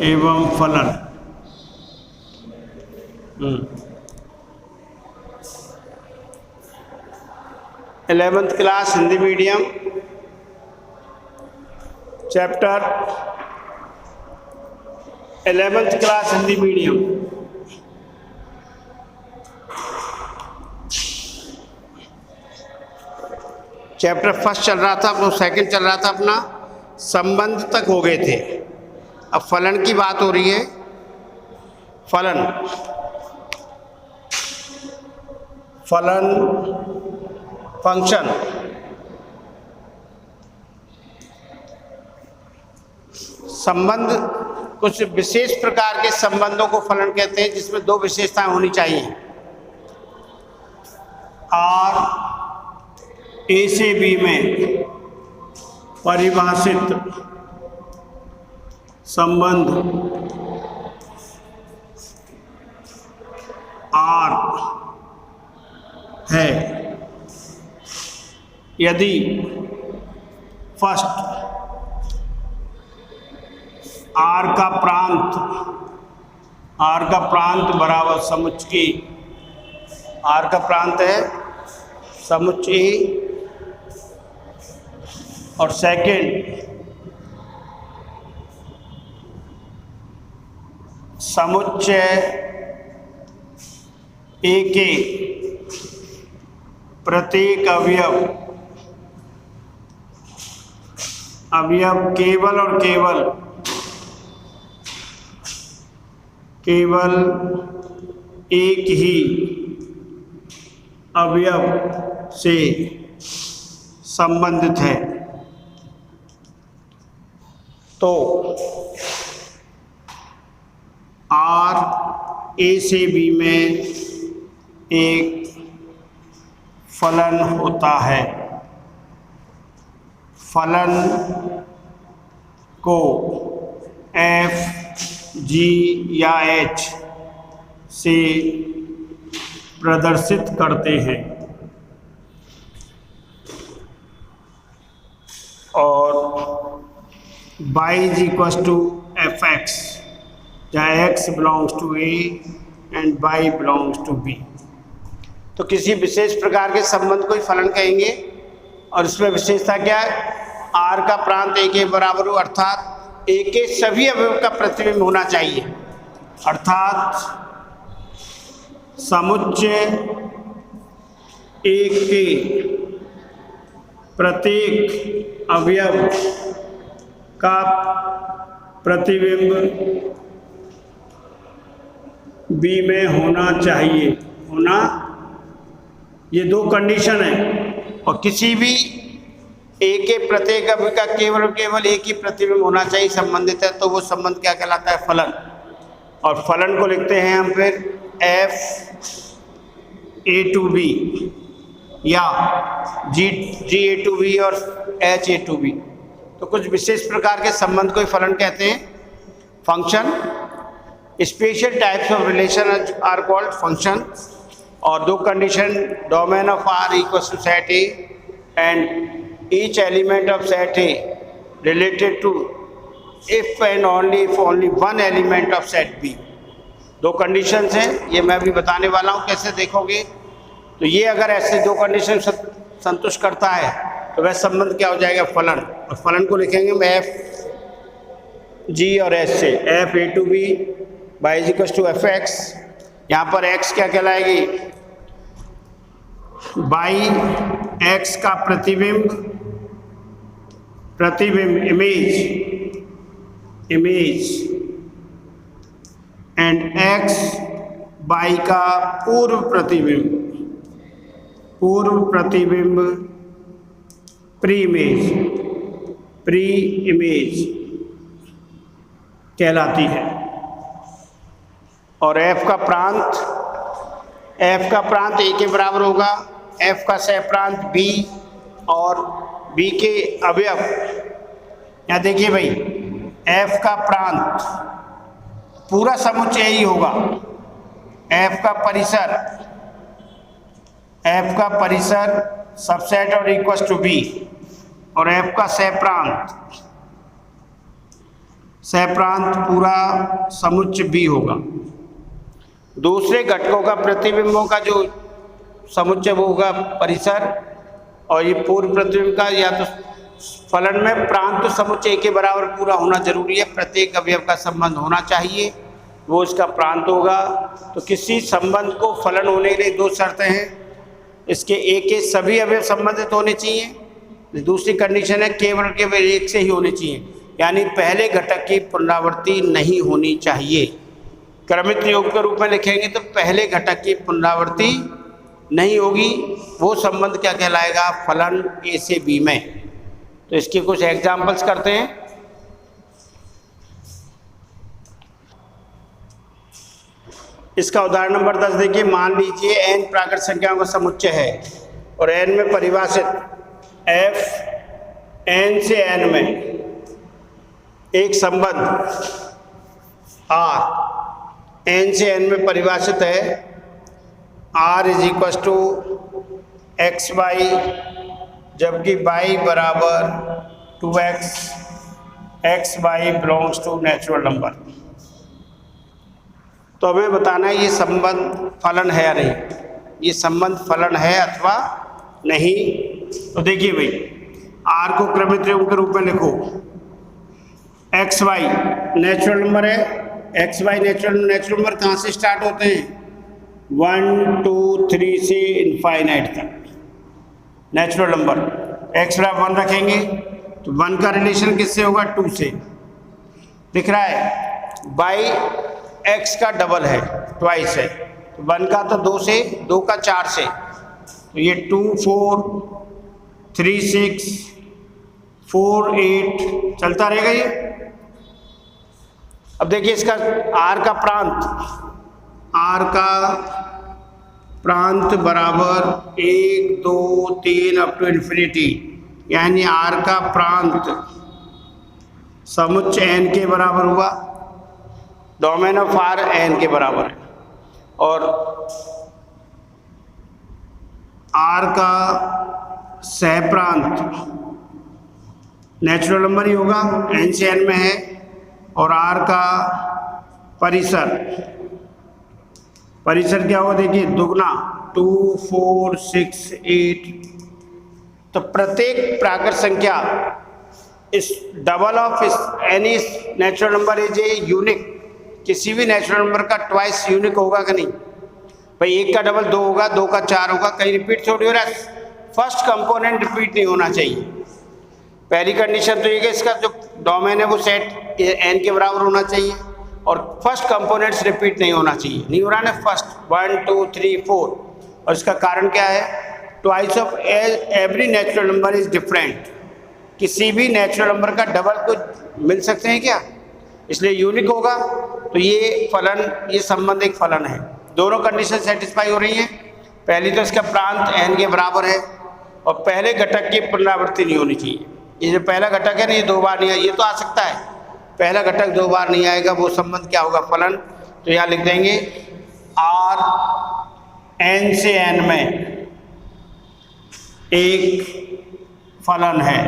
एवं फलन। 11th class Hindi medium, chapter 11th class Hindi medium, chapter first चल रहा था, वो सेकंड चल रहा था अपना, संबंध तक हो गए थे। अब फलन की बात हो रही है। फलन फलन फंक्शन संबंध, कुछ विशेष प्रकार के संबंधों को फलन कहते हैं जिसमें दो विशेषताएं होनी चाहिए। और ए से बी में परिभाषित संबंध आर है यदि फर्स्ट आर का प्रांत बराबर समुच्चयी, आर का प्रांत है समुच्चयी, और सेकंड समुच्चय ए के प्रत्येक अवयव केवल और केवल एक ही अवयव से संबंधित है। तो आर ए से बी में एक फलन होता है। फलन को एफ, जी या एच से प्रदर्शित करते हैं और y is equal to f x, जहाँ x belongs to a and y belongs to b। तो किसी विशेष प्रकार के संबंध को ही फलन कहेंगे। और इसमें विशेषता क्या है? r का प्रांत a के बराबर हो, अर्थात a के सभी अवयव का प्रतिबिंब होना चाहिए। अर्थात समुच्चय a के प्रत्येक अवयव का प्रतिबिंब B में होना चाहिए। ये दो कंडीशन है। और किसी भी A के प्रत्येक अवयव का केवल एक ही प्रतिबिंब होना चाहिए संबंधित है, तो वो संबंध क्या कहलाता है? फलन। और फलन को लिखते हैं हम फिर F A to B या G A to B और H A to B। तो कुछ विशेष प्रकार के संबंध को ही फलन कहते हैं। Function, special types of relation are called function. और दो condition, domain of R equals to set A and each element of set A related to if and only if only one element of set B. दो conditions हैं, ये मैं अभी बताने वाला हूँ कैसे देखोगे। तो ये अगर ऐसे दो कंडीशन संतुष्ट करता है तो वह संबंध क्या हो जाएगा? फलन। और फलन को लिखेंगे हम एफ जी और एच से, f A to B by is equal to f x. यहाँ पर एक्स क्या कहलाएगी? बाई एक्स का प्रतिबिंब इमेज एंड एक्स बाई का पूर्व प्रतिबिंब प्री इमेज कहलाती है। और एफ का प्रांत ए के बराबर होगा, एफ का सह प्रांत बी और बी के अवयव। यहाँ देखिए भाई, एफ का प्रांत पूरा समुच्चय ही होगा। एफ का परिसर सबसेट और इक्वल टू बी, और एफ का सह प्रांत सहप्रांत पूरा समुच्चय बी होगा। दूसरे घटकों का प्रतिबिंबों का जो समुच्चय वो होगा परिसर, और ये पूर्व प्रतिबिंब का या तो फलन में प्रांत समुच्चय के बराबर पूरा होना जरूरी है, प्रत्येक अवयव का संबंध होना चाहिए, वो इसका प्रांत होगा। तो किसी संबंध को फलन होने के लिए दो शर्तें हैं, इसके एक के सभी अवयव संबंधित होने चाहिए, दूसरी कंडीशन है केवल एक से ही होने चाहिए, यानी पहले घटक की पुनरावृत्ति नहीं होनी चाहिए। क्रमित योग के रूप में लिखेंगे तो पहले घटक की पुनरावृत्ति नहीं होगी, वो संबंध क्या कहलाएगा, फलन ए से बी में। तो इसके कुछ एग्जाम्पल्स करते हैं। इसका उदाहरण नंबर 10 देखिए। मान लीजिए n प्राकृत संख्याओं का समुच्चय है और n में परिभाषित f n से n में एक संबंध r n से n में परिभाषित है, r is equal to x y, जबकि y बराबर 2x, x y belongs to natural number. तो हमें बताना है ये संबंध फलन है या नहीं, ये संबंध फलन है अथवा नहीं। तो देखिए भाई, r को क्रमित योग के रूप में लिखो, एक्स वाई नेचुरल नंबर है, एक्स वाई नेचुरल नंबर कहाँ से स्टार्ट होते हैं, 1 2 3 से इनफाइनाइट तक नेचुरल नंबर। एक्स बराबर 1 रखेंगे तो 1 का रिलेशन किससे होगा, 2 से। दिख रहा है, बाई एक्स का डबल है, ट्वाइस है, तो 1 का तो 2 से, 2 का 4 से, तो ये 2 4 3 6 4 8 चलता रहेगा ये। अब देखिए इसका r का प्रांत, r का प्रांत बराबर 1 2 3 अप टू इन्फिनिटी, यानी r का प्रांत समुच्चय n के बराबर हुआ, डोमेन ऑफ r n के बराबर है, और r का सहप्रांत नेचुरल नंबर ही होगा, n से n में है, और r का परिसर क्या होगा, देखिए दुगना 2 4 6 8। तो प्रत्येक प्राकृत संख्या इस double of any natural number is a unique, किसी भी नेचुरल नंबर का ट्वाइस यूनिक होगा कि नहीं भाई, 1 का डबल 2 होगा, 2 का 4 होगा, कहीं रिपीट थोड़ी हो रहा है, फर्स्ट कंपोनेंट रिपीट नहीं होना चाहिए। पहली कंडीशन तो ये कि इसका जो डोमेन है वो सेट n के बराबर होना चाहिए, और फर्स्ट कंपोनेंट्स रिपीट नहीं होना चाहिए, नहीं हो रहा ना, फर्स्ट 1 2 3 4। और इसका कारण क्या है, twice of every natural number is different, किसी भी नेचुरल नंबर का डबल को मिल सकते हैं क्या, इसलिए यूनिक होगा। तो ये फलन, ये संबंध एक फलन है, दोनों कंडीशन सेटिस्फाई हो रही हैं। पहली तो इसका प्रांत n के बराबर है, और पहले घटक की पुनरावृत्ति नहीं होनी चाहिए। ये जो पहला घटक है ना, ये 2 बार नहीं आया, ये तो आ सकता है, पहला घटक 2 बार नहीं आएगा, वो संबंध क्या होगा, फलन। तो यहाँ लिख देंगे r n से n में एक फलन है।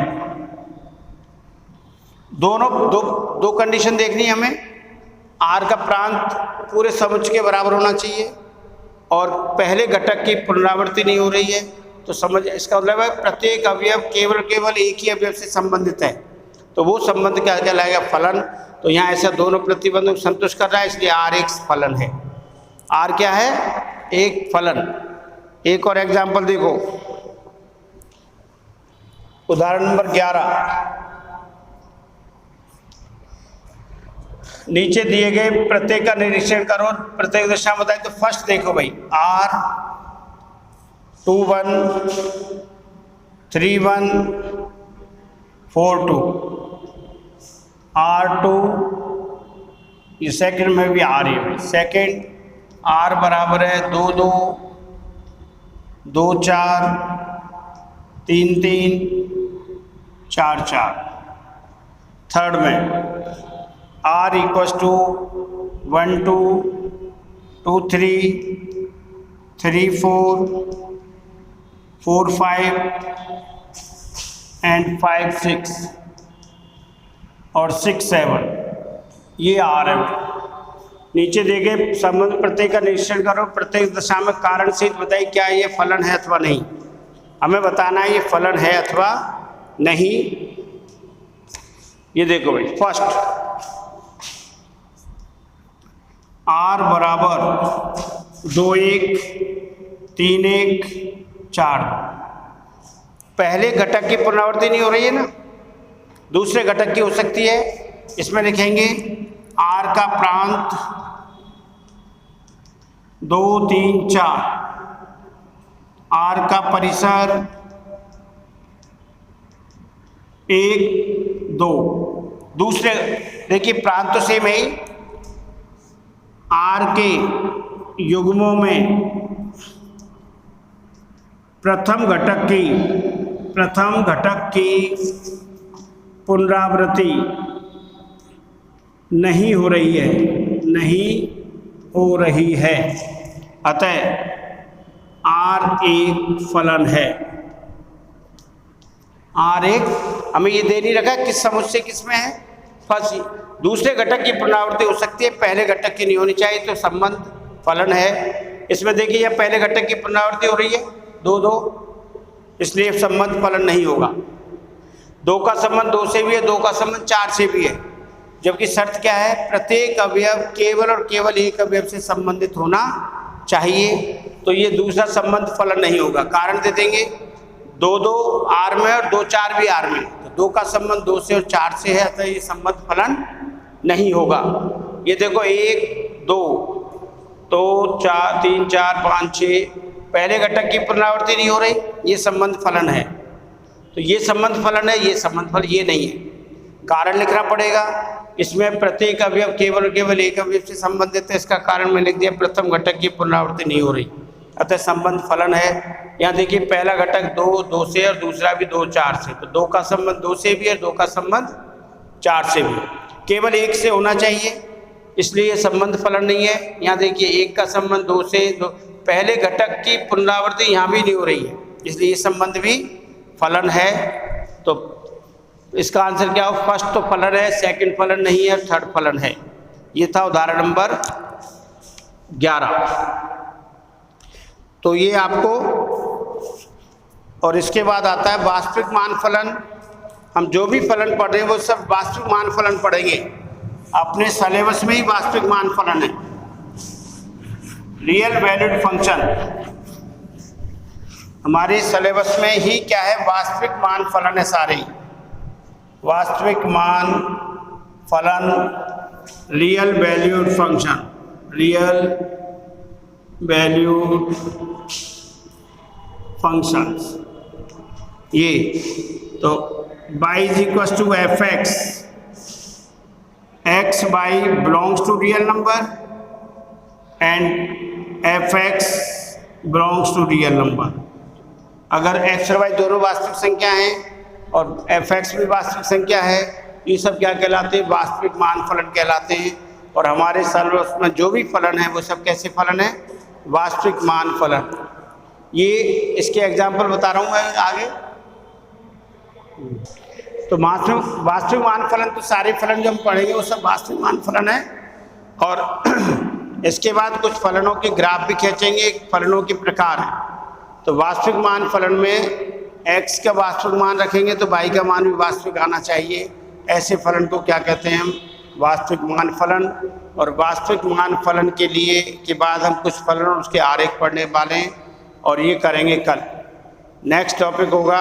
दोनों दो कंडीशन देखनी है हमें, r का प्रांत पूरे समुच्चय के बराबर होना चाहिए, और पहले घटक की पुनरावृत्ति नहीं हो रही है। तो समझ, इसका मतलब है प्रत्येक अवयव केवल एक ही अवयव से संबंधित है, तो वो संबंध क्या कहलाएगा, फलन। तो यहाँ ऐसा दोनों प्रतिबंधों को संतुष्ट कर रहा है, इसलिए r एक फलन है। r क्या है, एक फलन। एक और एग्जाम्पल देखो, उदाहरण नंबर 11। नीचे दिए गए प्रत्येक का निरीक्षण करो, प्रत्येक दशा बताए। तो फर्स्ट देखो भाई, r 2 1 3 1 4 2, R2, ये सेकंड में भी आ रही है, सेकंड R बराबर है 2 2 2 4 3 3 4 4। थर्ड में R इक्वल्स टू 1 2 2 3 3 4 4 5 एंड 5 6 और 6 7। ये आर है। नीचे देखे संबंध प्रत्यय का निरीक्षण करो, प्रत्येक दशा में कारण सहित बताइए क्या ये फलन है अथवा नहीं। हमें बताना है ये फलन है अथवा नहीं। ये देखो भाई, फर्स्ट आर बराबर 2 1 3 1 4, पहले घटक की पुनरावृत्ति नहीं हो रही है ना, दूसरे घटक की हो सकती है। इसमें लिखेंगे आर का प्रांत 2 3 4, आर का परिसर 1 2। दूसरे देखिए प्रांत तो सेम है ही, आर के युग्मों में प्रथम घटक की पुनरावृत्ति नहीं हो रही है, अतः आर एक फलन है। आर एक हमें ये दे नहीं रखा किस समुच्चय किस में है। फर्स्ट दूसरे घटक की पुनरावृत्ति हो सकती है, पहले घटक की नहीं होनी चाहिए, तो संबंध फलन है। इसमें देखिए यह पहले घटक की पुनरावृत्ति हो रही है 2 2, इसलिए संबंध फलन नहीं होगा। 2 का संबंध 2 से भी है, 2 का संबंध 4 से भी है, जबकि शर्त क्या है, प्रत्येक अवयव केवल और केवल एक अवयव से संबंधित होना चाहिए, तो ये दूसरा संबंध फलन नहीं होगा। कारण दे देंगे 2 2 आर में और 2 4 भी आर में, तो 2 का संबंध 2 से और 4 से है, तो ये संबंध फलन नहीं होगा। ये देखो 1 2 तो 4 3 4 5 6, पहले घटक की पुनरावृत्ति नहीं हो रही, ये संबंध फलन है। तो ये संबंध फलन है, ये संबंध फलन ये नहीं है। कारण लिखना पड़ेगा, इसमें प्रत्येक अवयव केवल और केवल एक अवयव से संबंधित है, इसका कारण मैं लिख दिया प्रथम घटक की पुनरावृत्ति नहीं हो रही, अतः संबंध फलन है। यहाँ देखिए पहला घटक 2 2 से और दूसरा भी 2 4 से, तो 2 का संबंध 2 से भी है, 2 का संबंध 4 से भी, केवल 1 से होना चाहिए, इसलिए ये संबंध फलन नहीं है। यहाँ देखिए 1 का संबंध 2 से, पहले घटक की पुनरावृत्ति यहाँ भी नहीं हो रही है, इसलिए ये संबंध भी फलन है। तो इसका आंसर क्या हो, फर्स्ट तो फलन है, सेकंड फलन नहीं है, थर्ड फलन है। ये था उदाहरण नंबर 11। तो ये आपको, और इसके बाद आता है वास्तविक मान फलन। हम जो भी फलन पढ़ रहे हैं वो सब वास्तविक मान फलन पढ़ेंगे, अपने सिलेबस में ही वास्तविक मान फलन है। रियल वैल्यूड फंक्शन हमारे सिलेबस में ही क्या है, वास्तविक मान फलन है सारे। वास्तविक मान फलन, real valued function, real valued functions, ये तो y is equal to f x y belongs to real number and f x belongs to real number. अगर x और y दोनों वास्तविक संख्या हैं और एफ एक्स भी वास्तविक संख्या है, ये सब क्या कहलाते हैं, वास्तविक मान फलन कहलाते हैं। और हमारे सिलेबस में जो भी फलन है वो सब कैसे फलन है, वास्तविक मान फलन। ये इसके एग्जाम्पल बता रहा हूँ मैं आगे। तो वास्तविक मान फलन, तो सारे फलन जो हम पढ़ेंगे वो सब वास्तविक मान फलन है। और इसके बाद कुछ फलनों के ग्राफ भी खींचेंगे, फलनों के प्रकार हैं। तो वास्तविक मान फलन में x का वास्तविक मान रखेंगे तो y का मान भी वास्तविक आना चाहिए। ऐसे फलन को क्या कहते हैं हम, वास्तविक मान फलन। और वास्तविक मान फलन के लिए के बाद हम कुछ फलन और उसके आरेख पढ़ने वाले हैं, और ये करेंगे कल। नेक्स्ट टॉपिक होगा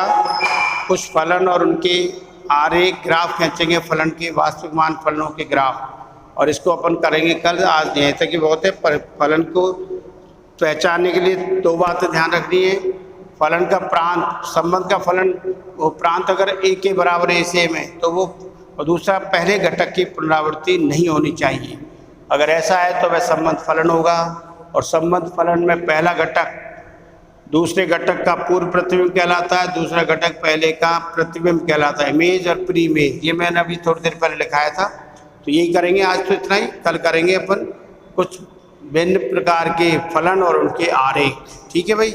कुछ फलन और उनके आरेख, ग्राफ खींचेंगे फलन के, वास्तविक मान फलनों के ग्राफ, और इसको अपन करेंगे कल। आज यहाँ तक कि बहुत है, फलन को पहचानने के लिए 2 बातें ध्यान रखनी है। फलन का प्रांत, संबंध का फलन, वो प्रांत अगर a के बराबर है सेम है तो वो, और दूसरा पहले घटक की पुनरावृत्ति नहीं होनी चाहिए। अगर ऐसा है तो वह संबंध फलन होगा। और संबंध फलन में पहला घटक दूसरे घटक का पूर्व प्रतिबिंब कहलाता है, दूसरा घटक पहले का प्रतिबिंब कहलाता है, इमेज और प्री इमेज। ये मैंने अभी थोड़ी देर पहले लिखाया था। तो यही करेंगे आज, तो इतना ही। कल करेंगे अपन कुछ भिन्न प्रकार के फलन और उनके आरेख। ठीक है भाई।